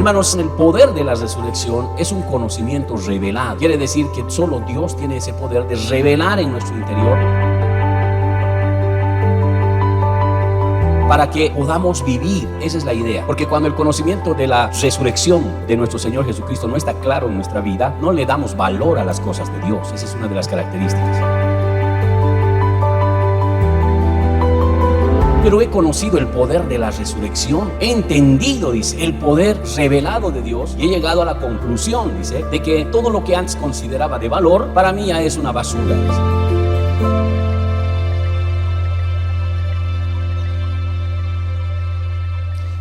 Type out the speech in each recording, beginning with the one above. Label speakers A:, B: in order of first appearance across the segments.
A: Hermanos, el poder de la resurrección es un conocimiento revelado. Quiere decir que solo Dios tiene ese poder de revelar en nuestro interior para que podamos vivir. Esa es la idea. Porque cuando el conocimiento de la resurrección de nuestro Señor Jesucristo no está claro en nuestra vida, no le damos valor a las cosas de Dios. Esa es una de las características. Pero he conocido el poder de la resurrección, he entendido, dice, el poder revelado de Dios, y he llegado a la conclusión, dice, de que todo lo que antes consideraba de valor, para mí ya es una basura, dice.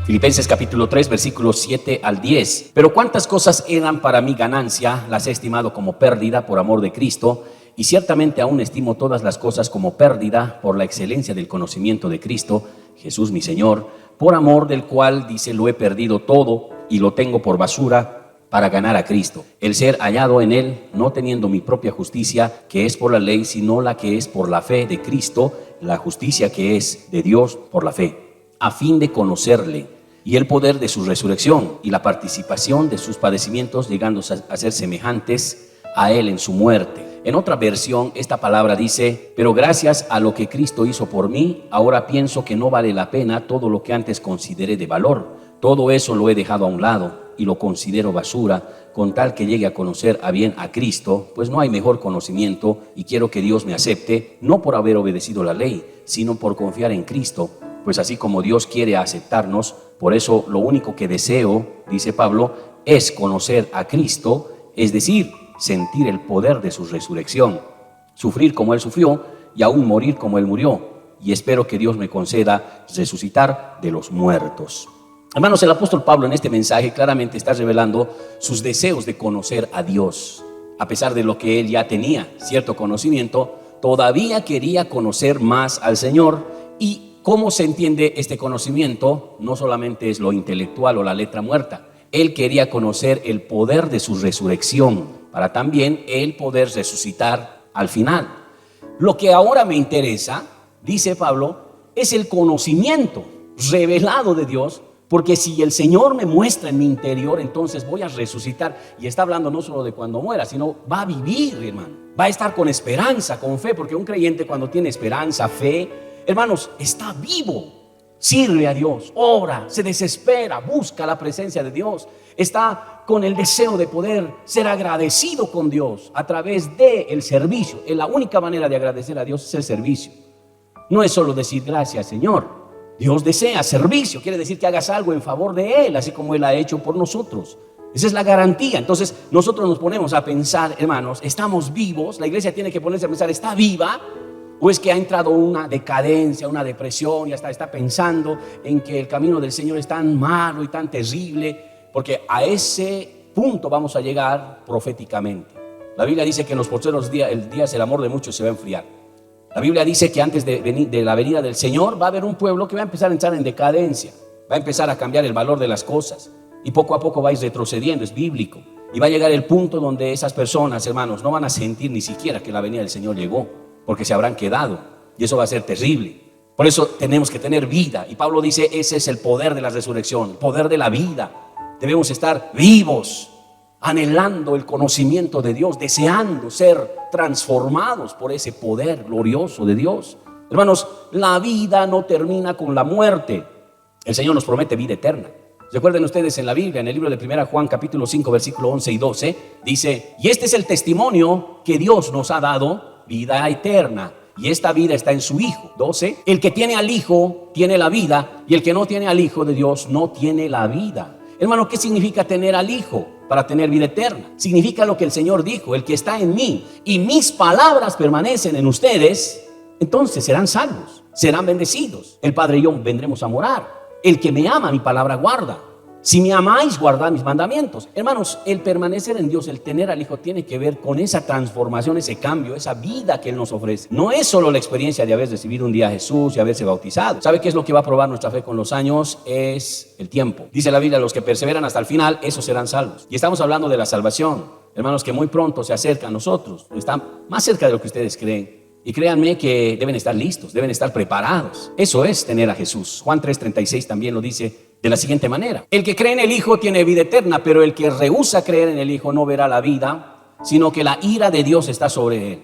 A: Filipenses capítulo 3, versículos 7 al 10. Pero cuántas cosas eran para mí ganancia, las he estimado como pérdida por amor de Cristo, y ciertamente aún estimo todas las cosas como pérdida por la excelencia del conocimiento de Cristo, Jesús mi Señor, por amor del cual, dice, lo he perdido todo y lo tengo por basura para ganar a Cristo, el ser hallado en Él, no teniendo mi propia justicia, que es por la ley, sino la que es por la fe de Cristo, la justicia que es de Dios por la fe, a fin de conocerle y el poder de su resurrección y la participación de sus padecimientos, llegando a ser semejantes a Él en su muerte. En otra versión, esta palabra dice, pero gracias a lo que Cristo hizo por mí, ahora pienso que no vale la pena todo lo que antes consideré de valor. Todo eso lo he dejado a un lado y lo considero basura, con tal que llegue a conocer a bien a Cristo, pues no hay mejor conocimiento, y quiero que Dios me acepte, no por haber obedecido la ley, sino por confiar en Cristo, pues así como Dios quiere aceptarnos, por eso lo único que deseo, dice Pablo, es conocer a Cristo, es decir, sentir el poder de su resurrección, sufrir como Él sufrió y aún morir como Él murió, y espero que Dios me conceda resucitar de los muertos. Hermanos, el apóstol Pablo en este mensaje claramente está revelando sus deseos de conocer a Dios. A pesar de lo que él ya tenía, cierto conocimiento, todavía quería conocer más al Señor. ¿Y cómo se entiende este conocimiento? No solamente es lo intelectual o la letra muerta. Él quería conocer el poder de su resurrección, para también él poder resucitar al final. Lo que ahora me interesa, dice Pablo, es el conocimiento revelado de Dios, porque si el Señor me muestra en mi interior, entonces voy a resucitar. Y está hablando no solo de cuando muera, sino va a vivir, hermano. Va a estar con esperanza, con fe, porque un creyente cuando tiene esperanza, fe, hermanos, está vivo. Sirve a Dios, ora, se desespera, busca la presencia de Dios, está con el deseo de poder ser agradecido con Dios a través del servicio. La única manera de agradecer a Dios es el servicio. No es solo decir gracias, Señor. Dios desea servicio, quiere decir que hagas algo en favor de Él, así como Él ha hecho por nosotros. Esa es la garantía. Entonces nosotros nos ponemos a pensar, hermanos, estamos vivos. La iglesia tiene que ponerse a pensar, ¿está viva? ¿O es que ha entrado una decadencia, una depresión y hasta está pensando en que el camino del Señor es tan malo y tan terrible? Porque a ese punto vamos a llegar proféticamente. La Biblia dice que en los postreros días el amor de muchos se va a enfriar. La Biblia dice que antes de la venida del Señor va a haber un pueblo que va a empezar a entrar en decadencia, va a empezar a cambiar el valor de las cosas y poco a poco va a ir retrocediendo, es bíblico. Y va a llegar el punto donde esas personas, hermanos, no van a sentir ni siquiera que la venida del Señor llegó, porque se habrán quedado, y eso va a ser terrible. Por eso tenemos que tener vida, y Pablo dice, ese es el poder de la resurrección, el poder de la vida. Debemos estar vivos, anhelando el conocimiento de Dios, deseando ser transformados por ese poder glorioso de Dios. Hermanos, la vida no termina con la muerte. El Señor nos promete vida eterna. Recuerden ustedes en la Biblia, en el libro de 1 Juan capítulo 5 versículo 11 y 12, dice, y este es el testimonio que Dios nos ha dado, vida eterna, y esta vida está en su Hijo. 12, el que tiene al Hijo tiene la vida, y el que no tiene al Hijo de Dios no tiene la vida. Hermano, ¿qué significa tener al Hijo para tener vida eterna? Significa lo que el Señor dijo, el que está en mí y mis palabras permanecen en ustedes, entonces serán salvos, serán bendecidos. El Padre y yo vendremos a morar. El que me ama, mi palabra guarda. Si me amáis, guardad mis mandamientos. Hermanos, el permanecer en Dios, el tener al Hijo, tiene que ver con esa transformación, ese cambio, esa vida que Él nos ofrece. No es solo la experiencia de haber recibido un día a Jesús y haberse bautizado. ¿Sabe qué es lo que va a probar nuestra fe con los años? Es el tiempo. Dice la Biblia, los que perseveran hasta el final, esos serán salvos. Y estamos hablando de la salvación. Hermanos, que muy pronto se acerca a nosotros. Están más cerca de lo que ustedes creen. Y créanme que deben estar listos, deben estar preparados. Eso es tener a Jesús. Juan 3:36 también lo dice. de la siguiente manera: el que cree en el Hijo tiene vida eterna, pero el que rehúsa creer en el Hijo no verá la vida, sino que la ira de Dios está sobre él.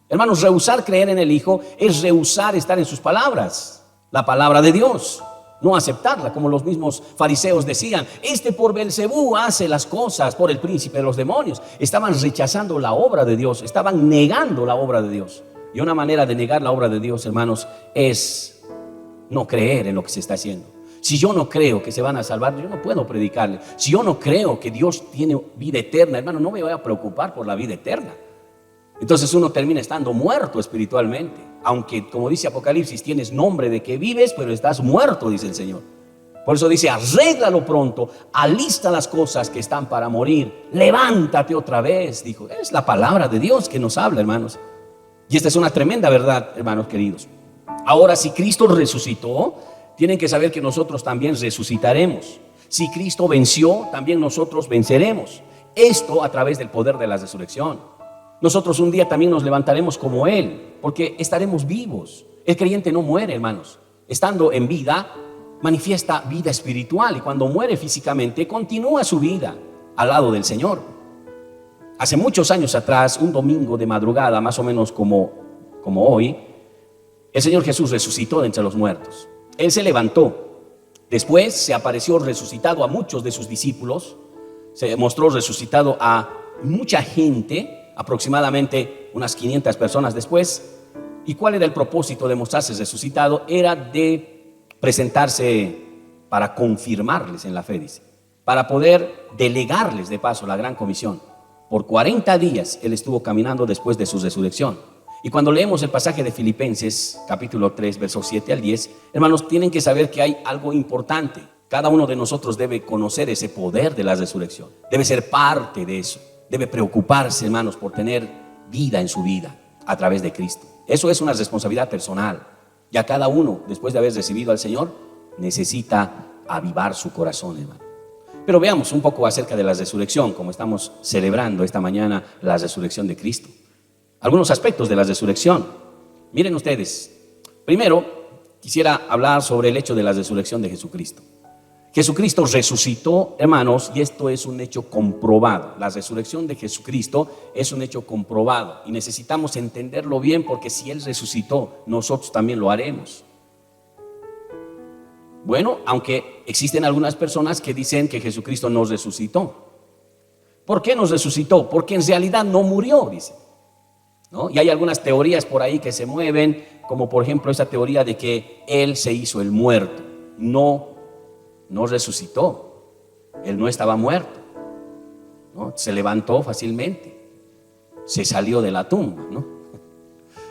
A: Hermanos, rehusar creer en el Hijo es rehusar estar en sus palabras, la palabra de Dios, no aceptarla, como los mismos fariseos decían: este por Belcebú hace las cosas, por el príncipe de los demonios. Estaban rechazando la obra de Dios, estaban negando la obra de Dios. Y una manera de negar la obra de Dios, hermanos, es no creer en lo que se está haciendo. Si yo no creo que se van a salvar, yo no puedo predicarle. Si yo no creo que Dios tiene vida eterna, hermano, no me voy a preocupar por la vida eterna. Entonces uno termina estando muerto espiritualmente. Aunque, como dice Apocalipsis, tienes nombre de que vives, pero estás muerto, dice el Señor. Por eso dice: arréglalo pronto, alista las cosas que están para morir, levántate otra vez, dijo. Es la palabra de Dios que nos habla, hermanos. Y esta es una tremenda verdad, hermanos queridos. Ahora, si Cristo resucitó, tienen que saber que nosotros también resucitaremos. Si Cristo venció, también nosotros venceremos. Esto a través del poder de la resurrección. Nosotros un día también nos levantaremos como Él, porque estaremos vivos. El creyente no muere, hermanos. Estando en vida, manifiesta vida espiritual, y cuando muere físicamente, continúa su vida al lado del Señor. Hace muchos años atrás, un domingo de madrugada, más o menos como hoy, el Señor Jesús resucitó de entre los muertos. Él se levantó. Después se apareció resucitado a muchos de sus discípulos. Se mostró resucitado a mucha gente, aproximadamente unas 500 personas después. ¿Y cuál era el propósito de mostrarse resucitado? Era de presentarse para confirmarles en la fe, dice, para poder delegarles de paso la gran comisión. Por 40 días Él estuvo caminando después de su resurrección. Y cuando leemos el pasaje de Filipenses, capítulo 3, versos 7 al 10, hermanos, tienen que saber que hay algo importante. Cada uno de nosotros debe conocer ese poder de la resurrección. Debe ser parte de eso. Debe preocuparse, hermanos, por tener vida en su vida a través de Cristo. Eso es una responsabilidad personal. Ya cada uno, después de haber recibido al Señor, necesita avivar su corazón, hermano. Pero veamos un poco acerca de la resurrección, como estamos celebrando esta mañana la resurrección de Cristo. Algunos aspectos de la resurrección. Miren ustedes, primero quisiera hablar sobre el hecho de la resurrección de Jesucristo. Jesucristo resucitó, hermanos, y esto es un hecho comprobado. La resurrección de Jesucristo es un hecho comprobado y necesitamos entenderlo bien, porque si Él resucitó, nosotros también lo haremos. Bueno, aunque existen algunas personas que dicen que Jesucristo no resucitó. ¿Por qué nos resucitó? Porque en realidad no murió, dicen, ¿no? Y hay algunas teorías por ahí que se mueven, como por ejemplo esa teoría de que Él se hizo el muerto. No resucitó. Él no estaba muerto, ¿no? Se levantó fácilmente, se salió de la tumba, ¿no?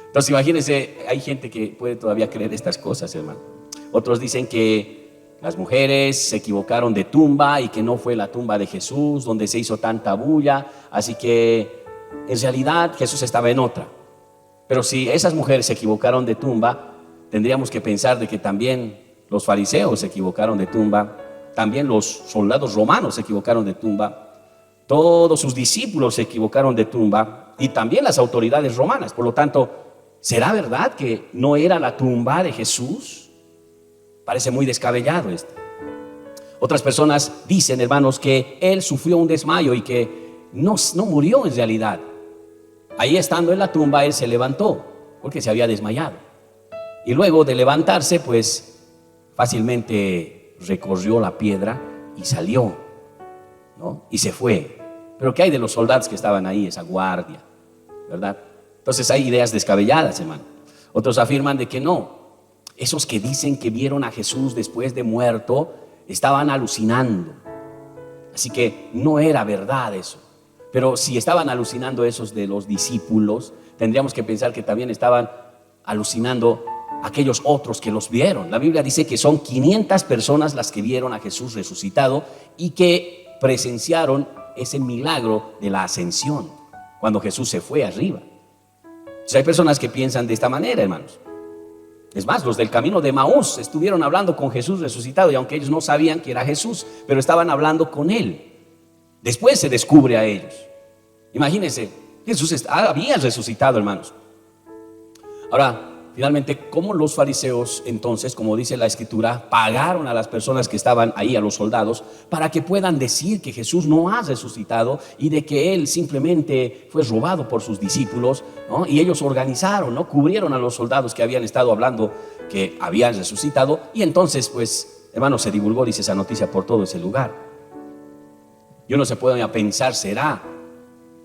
A: Entonces imagínense, hay gente que puede todavía creer estas cosas, hermano. Otros dicen que las mujeres se equivocaron de tumba y que no fue la tumba de Jesús donde se hizo tanta bulla, así que en realidad Jesús estaba en otra. Pero si esas mujeres se equivocaron de tumba, tendríamos que pensar de que también los fariseos se equivocaron de tumba, también los soldados romanos se equivocaron de tumba, todos sus discípulos se equivocaron de tumba, y también las autoridades romanas. Por lo tanto, ¿será verdad que no era la tumba de Jesús? Parece muy descabellado esto. Otras personas dicen, hermanos, que Él sufrió un desmayo y que no murió en realidad. Ahí estando en la tumba, Él se levantó porque se había desmayado. Y luego de levantarse, pues fácilmente recorrió la piedra y salió, ¿no? Y se fue. Pero ¿qué hay de los soldados que estaban ahí, esa guardia, verdad? Entonces hay ideas descabelladas, hermano. Otros afirman de que no. Esos que dicen que vieron a Jesús después de muerto estaban alucinando. Así que no era verdad eso. Pero si estaban alucinando esos de los discípulos, tendríamos que pensar que también estaban alucinando aquellos otros que los vieron. La Biblia dice que son 500 personas las que vieron a Jesús resucitado y que presenciaron ese milagro de la ascensión, cuando Jesús se fue arriba. Entonces hay personas que piensan de esta manera, hermanos. Es más, los del camino de Maús estuvieron hablando con Jesús resucitado, y aunque ellos no sabían que era Jesús, pero estaban hablando con Él. Después se descubre a ellos. Imagínense, Jesús había resucitado, hermanos. Ahora, finalmente, cómo los fariseos entonces, como dice la escritura, pagaron a las personas que estaban ahí, a los soldados, para que puedan decir que Jesús no ha resucitado y de que él simplemente fue robado por sus discípulos, ¿no? Y ellos organizaron, ¿no? Cubrieron a los soldados que habían estado hablando que habían resucitado, y entonces, pues, hermano, se divulgó, dice, esa noticia por todo ese lugar. Yo no se puede pensar, ¿será?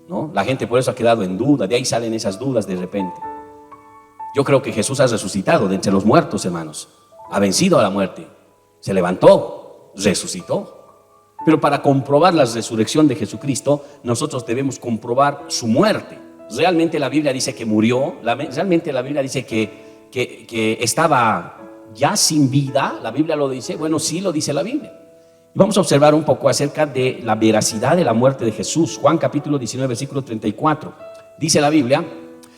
A: ¿No? La gente por eso ha quedado en duda, de ahí salen esas dudas de repente. Yo creo que Jesús ha resucitado de entre los muertos, hermanos. Ha vencido a la muerte. Se levantó, resucitó. Pero para comprobar la resurrección de Jesucristo, nosotros debemos comprobar su muerte. Realmente la Biblia dice que murió. Realmente la Biblia dice que estaba ya sin vida. La Biblia lo dice. Bueno, sí lo dice la Biblia. Vamos a observar un poco acerca de la veracidad de la muerte de Jesús. Juan capítulo 19, versículo 34. Dice la Biblia: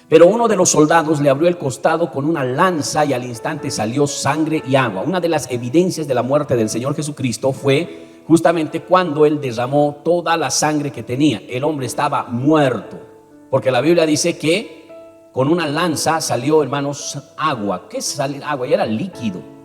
A: pero uno de los soldados le abrió el costado con una lanza y al instante salió sangre y agua. Una de las evidencias de la muerte del Señor Jesucristo fue justamente cuando él derramó toda la sangre que tenía. El hombre estaba muerto, porque la Biblia dice que con una lanza salió, hermanos, agua. ¿Qué es salir agua? Y era líquido.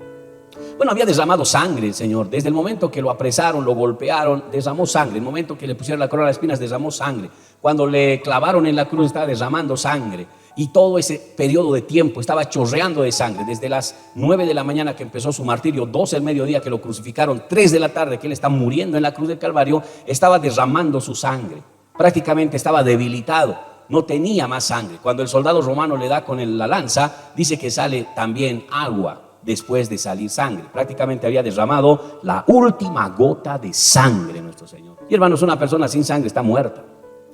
A: Bueno, había derramado sangre el Señor. Desde el momento que lo apresaron, lo golpearon, derramó sangre. El momento que le pusieron la corona de espinas, derramó sangre. Cuando le clavaron en la cruz, estaba derramando sangre. Y todo ese periodo de tiempo estaba chorreando de sangre. Desde las 9 de la mañana que empezó su martirio, 12 del mediodía que lo crucificaron, 3 de la tarde que él está muriendo en la cruz del Calvario, estaba derramando su sangre. Prácticamente estaba debilitado. No tenía más sangre. Cuando el soldado romano le da con la lanza, dice que sale también agua. Después de salir sangre, prácticamente había derramado la última gota de sangre nuestro Señor. Y hermanos, una persona sin sangre está muerta,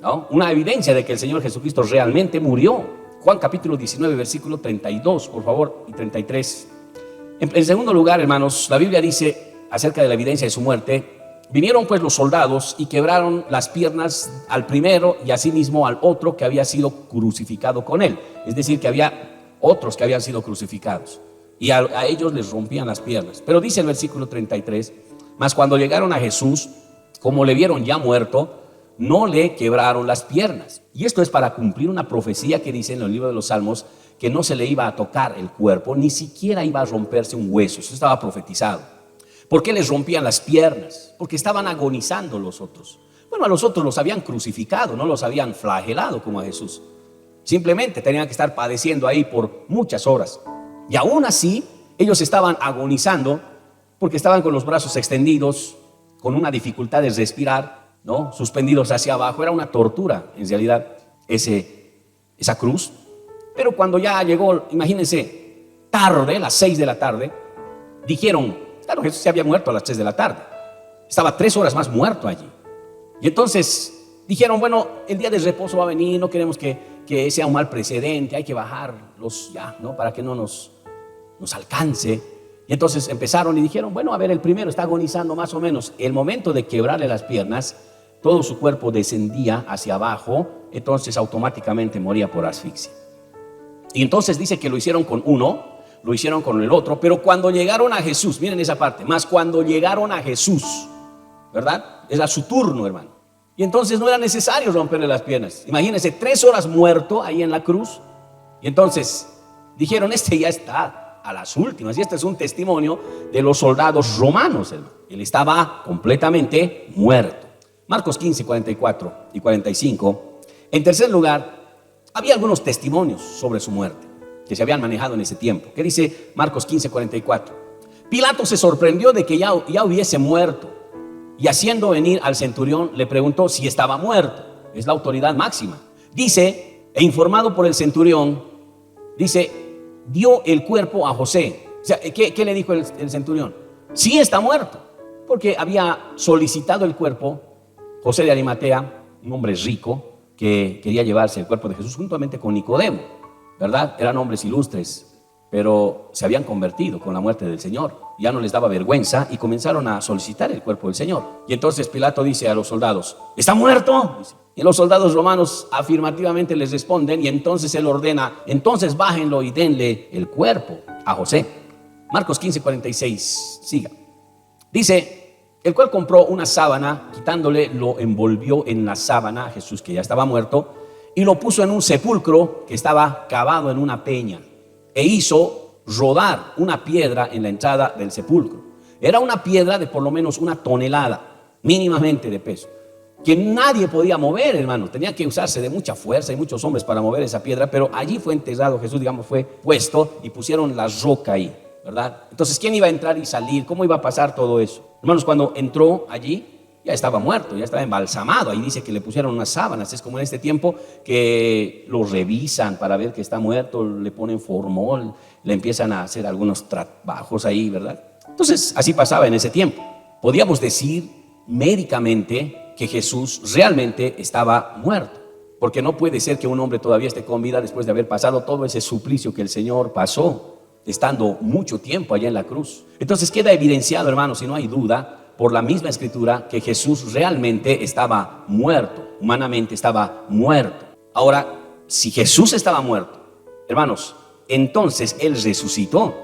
A: ¿no? Una evidencia de que el Señor Jesucristo realmente murió. Juan capítulo 19, versículo 32, por favor, y 33. En segundo lugar, hermanos, la Biblia dice acerca de la evidencia de su muerte: vinieron pues los soldados y quebraron las piernas al primero y asimismo al otro que había sido crucificado con él. Es decir, que había otros que habían sido crucificados. Y a ellos les rompían las piernas. Pero dice el versículo 33: mas cuando llegaron a Jesús, como le vieron ya muerto, no le quebraron las piernas. Y esto es para cumplir una profecía que dice en el libro de los Salmos, que no se le iba a tocar el cuerpo, ni siquiera iba a romperse un hueso. Eso estaba profetizado. ¿Por qué les rompían las piernas? Porque estaban agonizando los otros. Bueno, a los otros los habían crucificado, no los habían flagelado como a Jesús. Simplemente tenían que estar padeciendo ahí por muchas horas. Y aún así, ellos estaban agonizando porque estaban con los brazos extendidos, con una dificultad de respirar, ¿no? Suspendidos hacia abajo. Era una tortura, en realidad, esa cruz. Pero cuando ya llegó, imagínense, tarde, las 6 de la tarde, dijeron, claro, Jesús se había muerto a las 3 de la tarde. Estaba 3 horas más muerto allí. Y entonces dijeron, bueno, el día de reposo va a venir, no queremos que sea un mal precedente, hay que bajarlos ya, ¿no? Para que no nos alcance. Y entonces empezaron y dijeron, bueno, a ver, el primero está agonizando más o menos. El momento de quebrarle las piernas, todo su cuerpo descendía hacia abajo, entonces automáticamente moría por asfixia. Y entonces dice que lo hicieron con uno, lo hicieron con el otro, pero cuando llegaron a Jesús, miren esa parte, más cuando llegaron a Jesús, ¿verdad? Era su turno, hermano. Y entonces no era necesario romperle las piernas. Imagínense, 3 horas muerto ahí en la cruz. Y entonces dijeron, este ya está a las últimas. Y este es un testimonio de los soldados romanos, hermano. Él estaba completamente muerto. Marcos 15, 44 y 45. En tercer lugar, había algunos testimonios sobre su muerte que se habían manejado en ese tiempo. ¿Qué dice Marcos 15, 44? Pilato se sorprendió de que ya hubiese muerto. Y haciendo venir al centurión, le preguntó si estaba muerto. Es la autoridad máxima. Dice, e informado por el centurión, dice, dio el cuerpo a José. O sea, ¿qué le dijo el centurión? Sí está muerto, porque había solicitado el cuerpo José de Arimatea, un hombre rico que quería llevarse el cuerpo de Jesús juntamente con Nicodemo, ¿verdad? Eran hombres ilustres, pero se habían convertido con la muerte del Señor. Ya no les daba vergüenza y comenzaron a solicitar el cuerpo del Señor. Y entonces Pilato dice a los soldados, ¿está muerto? Y los soldados romanos afirmativamente les responden, y entonces él ordena, entonces bájenlo y denle el cuerpo a José. Marcos 15, 46, siga. Dice, el cual compró una sábana, quitándole lo envolvió en la sábana a Jesús, que ya estaba muerto, y lo puso en un sepulcro que estaba cavado en una peña. e hizo rodar una piedra en la entrada del sepulcro. Era una piedra de por lo menos 1 tonelada, mínimamente de peso, que nadie podía mover, hermano. Tenía que usarse de mucha fuerza y muchos hombres para mover esa piedra, pero allí fue enterrado Jesús, digamos, fue puesto y pusieron la roca ahí, ¿verdad? Entonces, ¿quién iba a entrar y salir? ¿Cómo iba a pasar todo eso? Hermanos, cuando entró allí, ya estaba muerto, ya estaba embalsamado. Ahí dice que le pusieron unas sábanas. Es como en este tiempo que lo revisan para ver que está muerto, le ponen formol, le empiezan a hacer algunos trabajos ahí, ¿verdad? Entonces, así pasaba en ese tiempo. Podíamos decir médicamente que Jesús realmente estaba muerto, porque no puede ser que un hombre todavía esté con vida después de haber pasado todo ese suplicio que el Señor pasó, estando mucho tiempo allá en la cruz. Entonces queda evidenciado, hermanos, y no hay duda, por la misma escritura, que Jesús realmente estaba muerto, humanamente estaba muerto. Ahora, si Jesús estaba muerto, hermanos, entonces Él resucitó.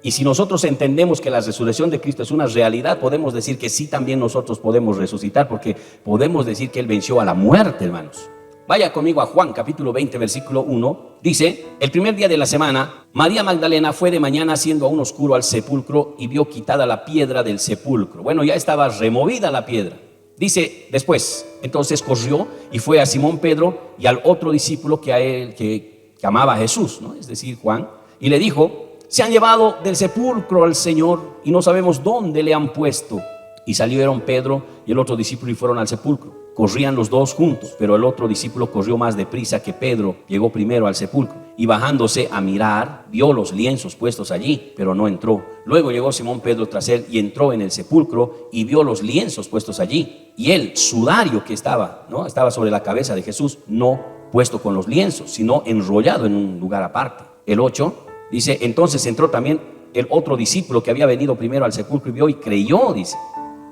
A: Y si nosotros entendemos que la resurrección de Cristo es una realidad, podemos decir que sí, también nosotros podemos resucitar, porque podemos decir que Él venció a la muerte, hermanos. Vaya conmigo a Juan capítulo 20 versículo 1. Dice: el primer día de la semana, María Magdalena fue de mañana siendo aún oscuro al sepulcro y vio quitada la piedra del sepulcro. Bueno, ya estaba removida la piedra. Dice después, entonces corrió y fue a Simón Pedro y al otro discípulo que a él que amaba a Jesús, ¿no? Es decir, Juan, y le dijo: se han llevado del sepulcro al Señor y no sabemos dónde le han puesto. Y salieron Pedro y el otro discípulo y fueron al sepulcro. Corrían los dos juntos, pero el otro discípulo corrió más deprisa que Pedro, llegó primero al sepulcro y bajándose a mirar, vio los lienzos puestos allí, pero no entró. Luego llegó Simón Pedro tras él y entró en el sepulcro y vio los lienzos puestos allí, y el sudario que estaba sobre la cabeza de Jesús, no puesto con los lienzos, sino enrollado en un lugar aparte. El 8 dice: entonces entró también el otro discípulo que había venido primero al sepulcro y vio y creyó, dice,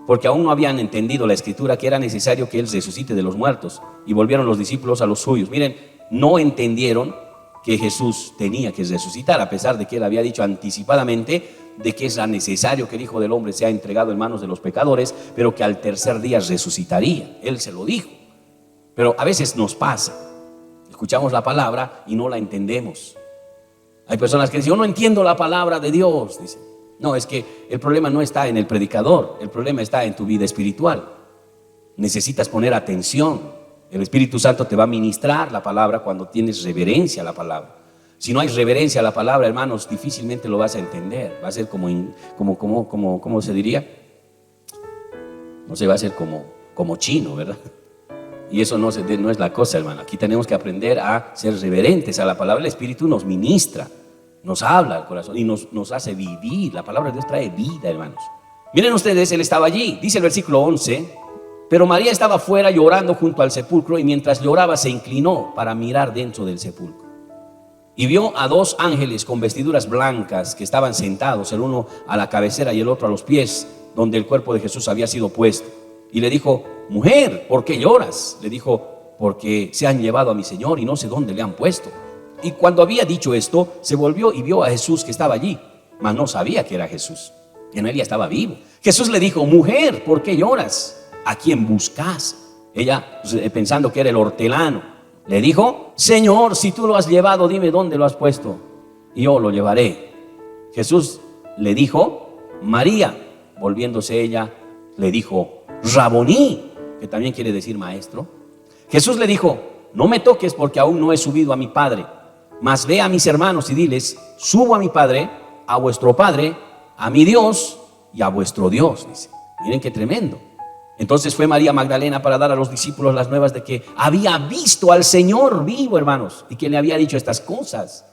A: porque aún no habían entendido la escritura que era necesario que Él resucite de los muertos. Y volvieron los discípulos a los suyos. Miren, no entendieron que Jesús tenía que resucitar, a pesar de que Él había dicho anticipadamente de que es necesario que el Hijo del Hombre sea entregado en manos de los pecadores, pero que al tercer día resucitaría. Él se lo dijo. Pero a veces nos pasa, escuchamos la palabra y no la entendemos. Hay personas que dicen: yo no entiendo la palabra de Dios, dicen. No, es que el problema no está en el predicador, el problema está en tu vida espiritual. Necesitas poner atención. El Espíritu Santo te va a ministrar la palabra cuando tienes reverencia a la palabra. Si no hay reverencia a la palabra, hermanos, difícilmente lo vas a entender. Va a ser ¿cómo se diría? No sé, va a ser como chino, ¿verdad? Y eso no es la cosa, hermano. Aquí tenemos que aprender a ser reverentes a la palabra. El Espíritu nos ministra, nos habla al corazón y nos hace vivir. La palabra de Dios trae vida, hermanos. Miren ustedes, Él estaba allí. Dice el versículo 11: pero María estaba fuera llorando junto al sepulcro, y mientras lloraba se inclinó para mirar dentro del sepulcro. Y vio a 2 ángeles con vestiduras blancas que estaban sentados, el uno a la cabecera y el otro a los pies, donde el cuerpo de Jesús había sido puesto. Y le dijo: mujer, ¿por qué lloras? Le dijo: porque se han llevado a mi Señor y no sé dónde le han puesto. Y cuando había dicho esto, se volvió y vio a Jesús que estaba allí, mas no sabía que era Jesús, que en él ya estaba vivo. Jesús le dijo: mujer, ¿por qué lloras? ¿A quién buscas? Ella, pensando que era el hortelano, le dijo: Señor, si tú lo has llevado, dime dónde lo has puesto y yo lo llevaré. Jesús le dijo: María. Volviéndose ella, le dijo: Raboní, que también quiere decir maestro. Jesús le dijo: no me toques, porque aún no he subido a mi Padre, mas ve a mis hermanos y diles: subo a mi Padre, a vuestro Padre, a mi Dios y a vuestro Dios. Dice. Miren qué tremendo. Entonces fue María Magdalena para dar a los discípulos las nuevas de que había visto al Señor vivo, hermanos, y que le había dicho estas cosas.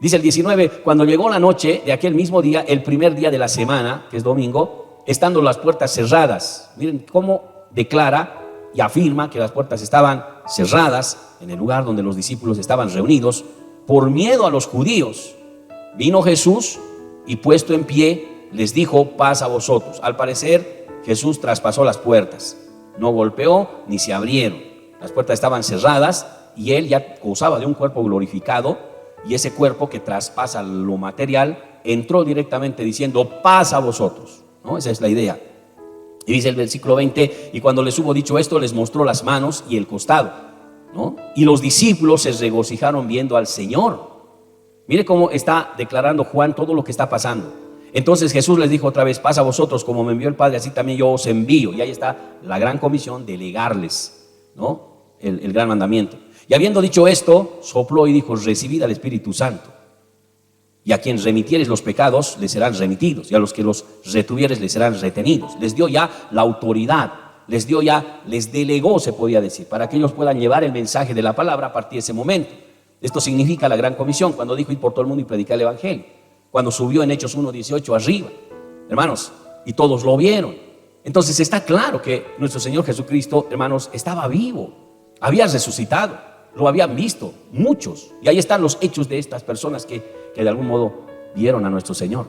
A: Dice el 19: cuando llegó la noche de aquel mismo día, el primer día de la semana, que es domingo, estando las puertas cerradas. Miren cómo declara y afirma que las puertas estaban cerradas en el lugar donde los discípulos estaban reunidos por miedo a los judíos. Vino Jesús y puesto en pie les dijo: paz a vosotros. Al parecer Jesús traspasó las puertas, no golpeó ni se abrieron. Las puertas estaban cerradas y Él ya gozaba de un cuerpo glorificado, y ese cuerpo que traspasa lo material entró directamente diciendo: paz a vosotros, ¿no? Esa es la idea. Y dice el versículo 20: y cuando les hubo dicho esto, les mostró las manos y el costado, ¿no? Y los discípulos se regocijaron viendo al Señor. Mire cómo está declarando Juan todo lo que está pasando. Entonces Jesús les dijo otra vez: pasa a vosotros como me envió el Padre, así también yo os envío. Y ahí está la gran comisión, delegarles, ¿no? El gran mandamiento. Y habiendo dicho esto, sopló y dijo: recibid al Espíritu Santo. Y a quien remitieres los pecados, les serán remitidos, y a los que los retuvieres, les serán retenidos. Les dio ya la autoridad, les delegó, se podía decir, para que ellos puedan llevar el mensaje de la palabra a partir de ese momento. Esto significa la gran comisión, cuando dijo: ir por todo el mundo y predicar el evangelio. Cuando subió en Hechos 1:18 arriba, hermanos, y todos lo vieron. Entonces está claro que nuestro Señor Jesucristo, hermanos, estaba vivo, había resucitado, lo habían visto muchos. Y ahí están los hechos de estas personas que de algún modo vieron a nuestro Señor.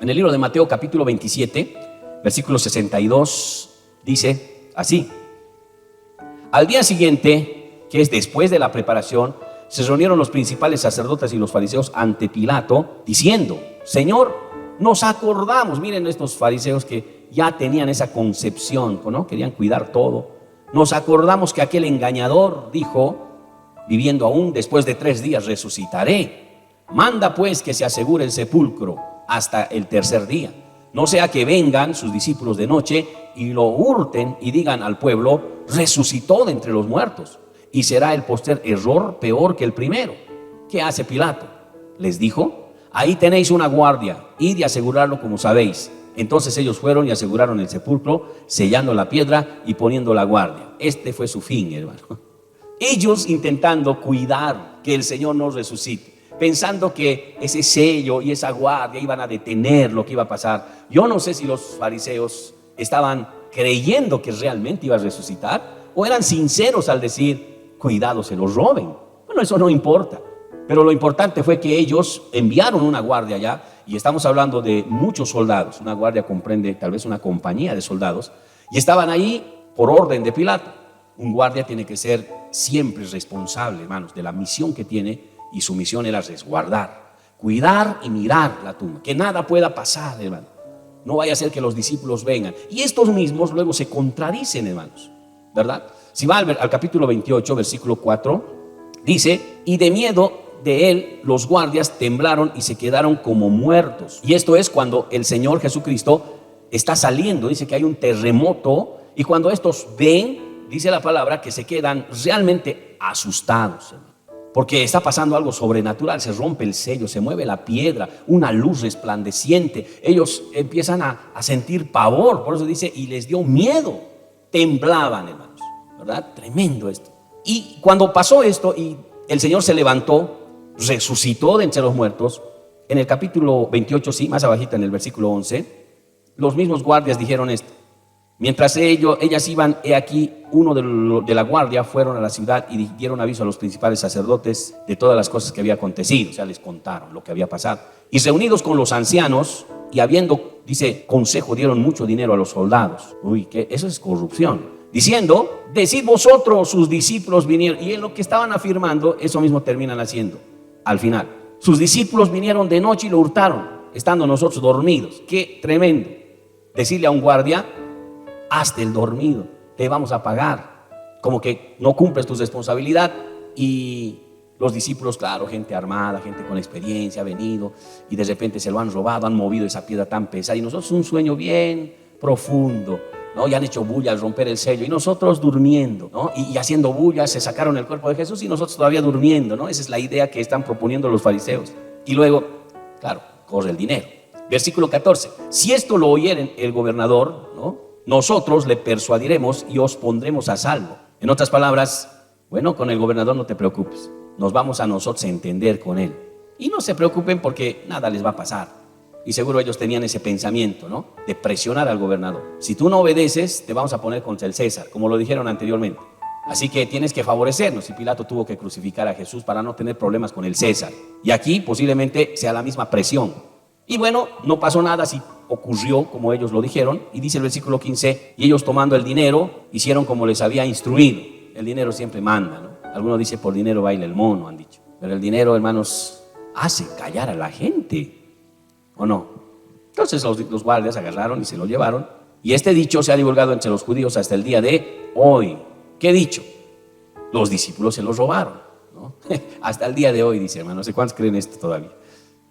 A: En el libro de Mateo capítulo 27, versículo 62, dice así: al día siguiente, que es después de la preparación, se reunieron los principales sacerdotes y los fariseos ante Pilato, diciendo: Señor, nos acordamos. Miren estos fariseos que ya tenían esa concepción, ¿no? Querían cuidar todo. Nos acordamos que aquel engañador dijo: viviendo aún, después de 3 días resucitaré. Manda pues que se asegure el sepulcro hasta el tercer día, no sea que vengan sus discípulos de noche y lo hurten y digan al pueblo: resucitó de entre los muertos, y será el postrer error peor que el primero. ¿Qué hace Pilato? Les dijo: ahí tenéis una guardia, id y asegurarlo como sabéis. Entonces ellos fueron y aseguraron el sepulcro, sellando la piedra y poniendo la guardia. Este fue su fin, hermano. Ellos intentando cuidar que el Señor no resucite, pensando que ese sello y esa guardia iban a detener lo que iba a pasar. Yo no sé si los fariseos estaban creyendo que realmente iba a resucitar, o eran sinceros al decir: cuidado, se los roben. Bueno, eso no importa, pero lo importante fue que ellos enviaron una guardia allá, y estamos hablando de muchos soldados. Una guardia comprende tal vez una compañía de soldados, y estaban ahí por orden de Pilato. Un guardia tiene que ser siempre responsable, hermanos, de la misión que tiene, y su misión era resguardar, cuidar y mirar la tumba, que nada pueda pasar, hermano. No vaya a ser que los discípulos vengan y estos mismos luego se contradicen, hermanos, ¿verdad? Si va al capítulo 28, versículo 4, dice: y de miedo de él los guardias temblaron y se quedaron como muertos. Y esto es cuando el Señor Jesucristo está saliendo. Dice que hay un terremoto, y cuando estos ven, dice la palabra, que se quedan realmente asustados, hermano, porque está pasando algo sobrenatural. Se rompe el sello, se mueve la piedra, una luz resplandeciente. Ellos empiezan a sentir pavor. Por eso dice: y les dio miedo, temblaban, hermanos, ¿verdad? Tremendo esto. Y cuando pasó esto y el Señor se levantó, resucitó de entre los muertos, en el capítulo 28, sí, más abajito en el versículo 11, los mismos guardias dijeron esto: mientras ellas iban, he aquí, uno de la guardia fueron a la ciudad y dieron aviso a los principales sacerdotes de todas las cosas que había acontecido. O sea, les contaron lo que había pasado. Y reunidos con los ancianos y habiendo, dice, consejo, dieron mucho dinero a los soldados. Uy, que eso es corrupción. Diciendo: decid vosotros, sus discípulos vinieron. Y en lo que estaban afirmando, eso mismo terminan haciendo al final. Sus discípulos vinieron de noche y lo hurtaron, estando nosotros dormidos. Qué tremendo. Decirle a un guardia: hazte el dormido, te vamos a pagar. Como que no cumples tu responsabilidad. Y los discípulos, claro, gente armada, gente con experiencia, ha venido y de repente se lo han robado, han movido esa piedra tan pesada, y nosotros un sueño bien profundo, ¿no? Y han hecho bulla al romper el sello, y nosotros durmiendo, ¿no? Y haciendo bulla se sacaron el cuerpo de Jesús, y nosotros todavía durmiendo, ¿no? Esa es la idea que están proponiendo los fariseos. Y luego, claro, corre el dinero. Versículo 14: si esto lo oyeren el gobernador, ¿no?, nosotros le persuadiremos y os pondremos a salvo. En otras palabras, bueno, con el gobernador no te preocupes, nos vamos a nosotros a entender con él, y no se preocupen porque nada les va a pasar. Y seguro ellos tenían ese pensamiento, ¿no?, de presionar al gobernador. Si tú no obedeces, te vamos a poner contra el César, como lo dijeron anteriormente. Así que tienes que favorecernos. Y Pilato tuvo que crucificar a Jesús para no tener problemas con el César. Y aquí posiblemente sea la misma presión. Y bueno, no pasó nada, así ocurrió como ellos lo dijeron. Y dice el versículo 15: y ellos, tomando el dinero, hicieron como les había instruido. El dinero siempre manda, ¿no? Algunos dicen: por dinero baila el mono, han dicho. Pero el dinero, hermanos, hace callar a la gente, ¿o no? Entonces los guardias agarraron y se lo llevaron. Y este dicho se ha divulgado entre los judíos hasta el día de hoy. ¿Qué dicho? Los discípulos se los robaron, ¿no? Hasta el día de hoy, dice, hermano. No sé cuántos creen esto todavía.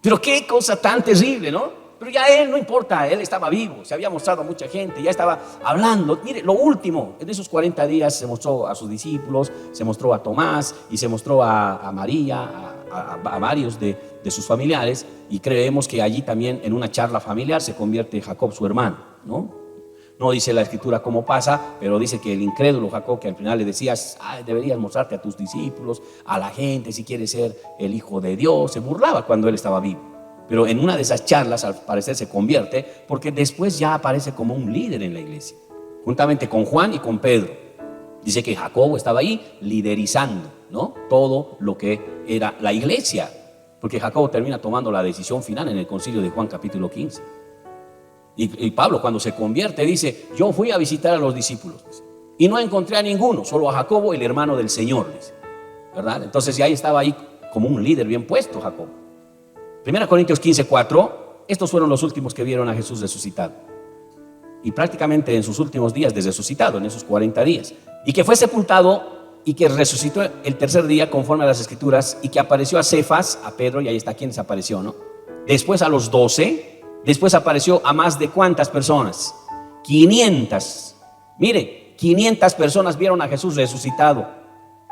A: Pero qué cosa tan terrible, ¿no? Pero ya él no importa, él estaba vivo, se había mostrado a mucha gente, ya estaba hablando. Mire, lo último, en esos 40 días se mostró a sus discípulos, se mostró a Tomás y se mostró a María, a varios de sus familiares, y creemos que allí también en una charla familiar se convierte Jacob, su hermano, ¿no? No dice la escritura cómo pasa, pero dice que el incrédulo Jacob, que al final le decías, deberías mostrarte a tus discípulos, a la gente, si quieres ser el hijo de Dios, se burlaba cuando él estaba vivo. Pero en una de esas charlas al parecer se convierte, porque después ya aparece como un líder en la iglesia, juntamente con Juan y con Pedro. Dice que Jacobo estaba ahí liderizando, ¿no?, todo lo que era la iglesia, porque Jacobo termina tomando la decisión final en el concilio de Juan capítulo 15. Y Pablo, cuando se convierte, dice: yo fui a visitar a los discípulos y no encontré a ninguno, solo a Jacobo, el hermano del Señor, dice, ¿verdad? Entonces ya estaba ahí como un líder bien puesto Jacobo. 1 Corintios 15:4, estos fueron los últimos que vieron a Jesús resucitado, y prácticamente en sus últimos días de resucitado, en esos 40 días, y que fue sepultado y que resucitó el tercer día conforme a las escrituras, y que apareció a Cefas, a Pedro, y ahí está quien desapareció, ¿no? Después a los 12. Después apareció a más de ¿cuántas personas? 500. Mire, 500 personas vieron a Jesús resucitado.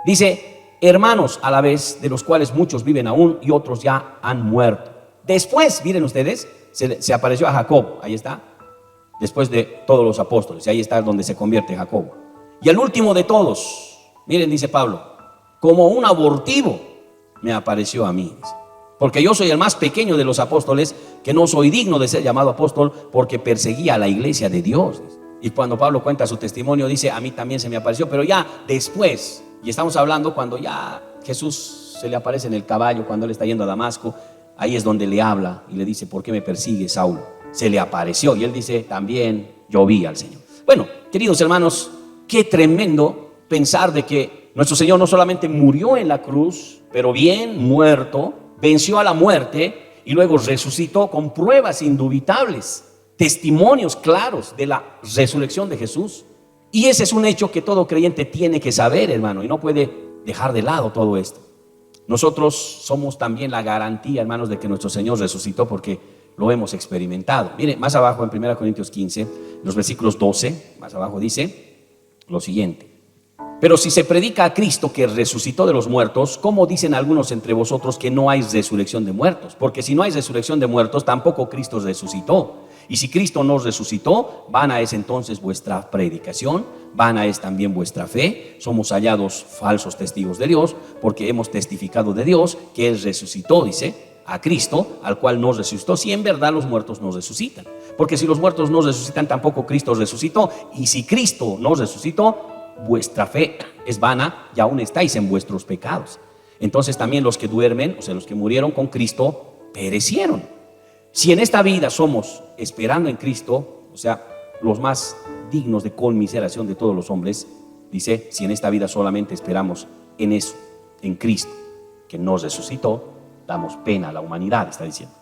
A: Dice: hermanos a la vez, de los cuales muchos viven aún y otros ya han muerto. Después, miren ustedes, se apareció a Jacob. Ahí está. Después de todos los apóstoles. Y ahí está donde se convierte Jacob. Y el último de todos, miren, dice Pablo, como un abortivo me apareció a mí, dice. Porque yo soy el más pequeño de los apóstoles, que no soy digno de ser llamado apóstol, porque perseguía a la iglesia de Dios. Y cuando Pablo cuenta su testimonio, dice: a mí también se me apareció, pero ya después. Y estamos hablando cuando ya Jesús se le aparece en el caballo, cuando él está yendo a Damasco. Ahí es donde le habla y le dice: ¿por qué me persigues, Saulo? Se le apareció, y él dice: también yo vi al Señor. Bueno, queridos hermanos, qué tremendo pensar de que nuestro Señor no solamente murió en la cruz, pero bien muerto, venció a la muerte y luego resucitó con pruebas indubitables, testimonios claros de la resurrección de Jesús. Y ese es un hecho que todo creyente tiene que saber, hermano, y no puede dejar de lado todo esto. Nosotros somos también la garantía, hermanos, de que nuestro Señor resucitó, porque lo hemos experimentado. Mire, más abajo en 1 Corintios 15, los versículos 12, más abajo dice lo siguiente: pero si se predica a Cristo que resucitó de los muertos, ¿cómo dicen algunos entre vosotros que no hay resurrección de muertos? Porque si no hay resurrección de muertos, tampoco Cristo resucitó. Y si Cristo no resucitó, vana es entonces vuestra predicación, vana es también vuestra fe. Somos hallados falsos testigos de Dios, porque hemos testificado de Dios que Él resucitó, dice, a Cristo, al cual no resucitó, si en verdad los muertos no resucitan. Porque si los muertos no resucitan, tampoco Cristo resucitó. Y si Cristo no resucitó, vuestra fe es vana y aún estáis en vuestros pecados. Entonces también los que duermen, o sea, los que murieron con Cristo, perecieron. Si en esta vida somos esperando en Cristo, o sea, los más dignos de conmiseración de todos los hombres, dice: si en esta vida solamente esperamos en eso, en Cristo, que nos resucitó, damos pena a la humanidad, está diciendo.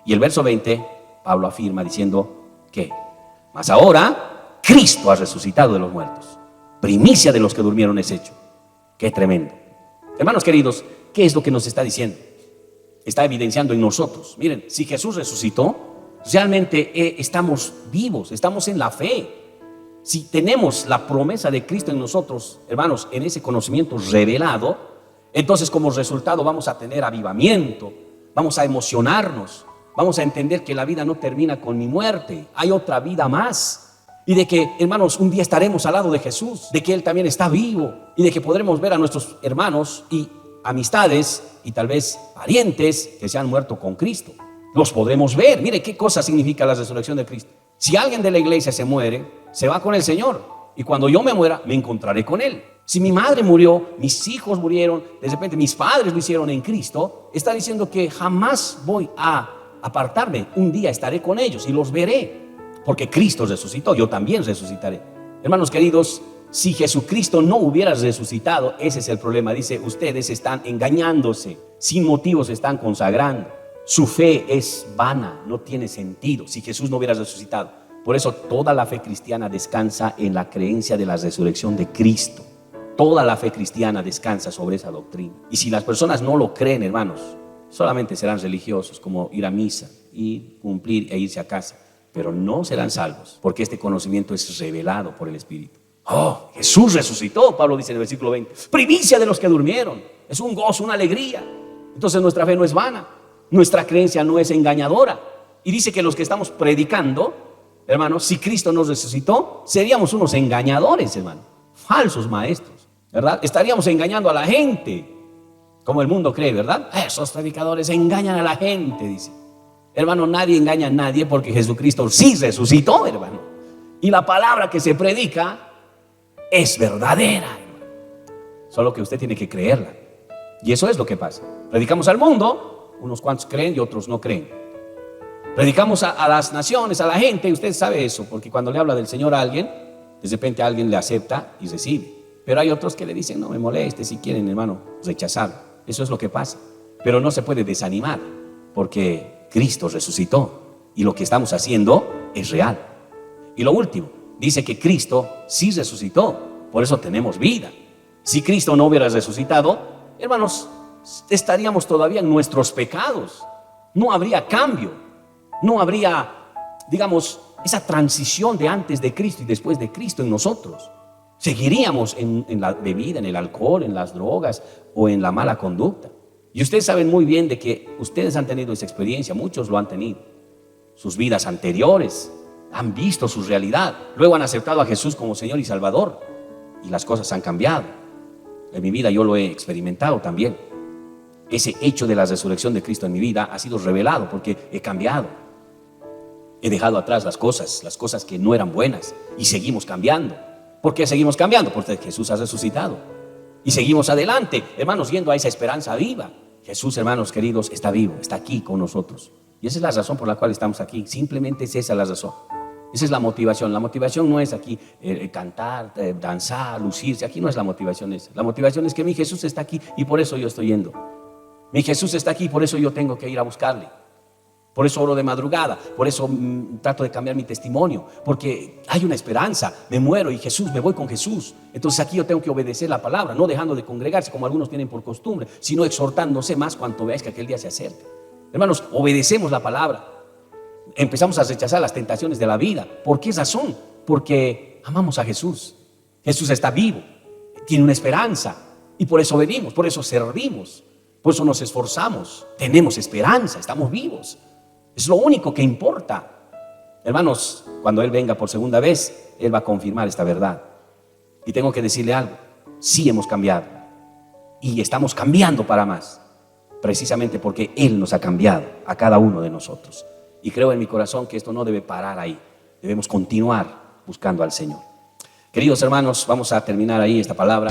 A: Y el verso 20, Pablo afirma diciendo que: mas ahora Cristo ha resucitado de los muertos, primicia de los que durmieron es hecho. Qué tremendo. Hermanos queridos, ¿qué es lo que nos está diciendo? Está evidenciando en nosotros. Miren, si Jesús resucitó, realmente estamos vivos, estamos en la fe. Si tenemos la promesa de Cristo en nosotros, hermanos, en ese conocimiento revelado, entonces como resultado vamos a tener avivamiento, vamos a emocionarnos, vamos a entender que la vida no termina con mi muerte, hay otra vida más. Y de que, hermanos, un día estaremos al lado de Jesús, de que Él también está vivo, y de que podremos ver a nuestros hermanos y amistades y tal vez parientes que se han muerto con Cristo. Los podremos ver. Mire qué cosa significa la resurrección de Cristo. Si alguien de la iglesia se muere, se va con el Señor, y cuando yo me muera, me encontraré con Él. Si mi madre murió, mis hijos murieron, de repente mis padres lo hicieron en Cristo, está diciendo que jamás voy a apartarme. Un día estaré con ellos y los veré. Porque Cristo resucitó, yo también resucitaré. Hermanos queridos, si Jesucristo no hubiera resucitado, ese es el problema. Dice: ustedes están engañándose, sin motivos se están consagrando. Su fe es vana, no tiene sentido si Jesús no hubiera resucitado. Por eso toda la fe cristiana descansa en la creencia de la resurrección de Cristo. Toda la fe cristiana descansa sobre esa doctrina. Y si las personas no lo creen, hermanos, Solamente serán religiosos, como ir a misa y cumplir e irse a casa, pero no serán salvos, porque este conocimiento es revelado por el Espíritu. Oh, Jesús resucitó, Pablo dice en el versículo 20, primicia de los que durmieron. Es un gozo, una alegría. Entonces nuestra fe no es vana, nuestra creencia no es engañadora. Y dice que los que estamos predicando, hermanos, si Cristo nos resucitó, seríamos unos engañadores, hermano, falsos maestros, ¿verdad? Estaríamos engañando a la gente, como el mundo cree, ¿verdad? Esos predicadores engañan a la gente, dice. Hermano, nadie engaña a nadie, porque Jesucristo sí resucitó, hermano. Y la palabra que se predica es verdadera, hermano. Solo que usted tiene que creerla. Y eso es lo que pasa. Predicamos al mundo, unos cuantos creen y otros no creen. Predicamos a las naciones, a la gente, y usted sabe eso, porque cuando le habla del Señor a alguien, de repente alguien le acepta y recibe. Pero hay otros que le dicen, no me moleste, si quieren, hermano, rechazarlo. Eso es lo que pasa. Pero no se puede desanimar, porque Cristo resucitó y lo que estamos haciendo es real. Y lo último, dice que Cristo sí resucitó, por eso tenemos vida. Si Cristo no hubiera resucitado, hermanos, estaríamos todavía en nuestros pecados. No habría cambio, no habría, digamos, esa transición de antes de Cristo y después de Cristo en nosotros. Seguiríamos en la bebida, en el alcohol, en las drogas o en la mala conducta. Y ustedes saben muy bien de que ustedes han tenido esa experiencia, muchos lo han tenido. Sus vidas anteriores han visto su realidad, luego han aceptado a Jesús como Señor y Salvador y las cosas han cambiado. En mi vida yo lo he experimentado también. Ese hecho de la resurrección de Cristo en mi vida ha sido revelado porque he cambiado. He dejado atrás las cosas que no eran buenas y seguimos cambiando. ¿Por qué seguimos cambiando? Porque Jesús ha resucitado. Y seguimos adelante, hermanos, yendo a esa esperanza viva. Jesús, hermanos queridos, está vivo, está aquí con nosotros. Y esa es la razón por la cual estamos aquí. Simplemente es esa la razón. Esa es la motivación. La motivación no es aquí cantar, danzar, lucirse. Aquí no es la motivación esa. La motivación es que mi Jesús está aquí y por eso yo estoy yendo. Mi Jesús está aquí y por eso yo tengo que ir a buscarle. Por eso oro de madrugada, por eso trato de cambiar mi testimonio, porque hay una esperanza, me muero y Jesús, me voy con Jesús. Entonces aquí yo tengo que obedecer la palabra, no dejando de congregarse como algunos tienen por costumbre, sino exhortándose más cuanto veáis que aquel día se acerca. Hermanos, obedecemos la palabra, empezamos a rechazar las tentaciones de la vida. ¿Por qué razón? Porque amamos a Jesús. Jesús está vivo, tiene una esperanza y por eso venimos, por eso servimos, por eso nos esforzamos, tenemos esperanza, estamos vivos. Es lo único que importa. Hermanos, cuando Él venga por segunda vez, Él va a confirmar esta verdad. Y tengo que decirle algo, sí hemos cambiado. Y estamos cambiando para más. Precisamente porque Él nos ha cambiado a cada uno de nosotros. Y creo en mi corazón que esto no debe parar ahí. Debemos continuar buscando al Señor. Queridos hermanos, vamos a terminar ahí esta palabra.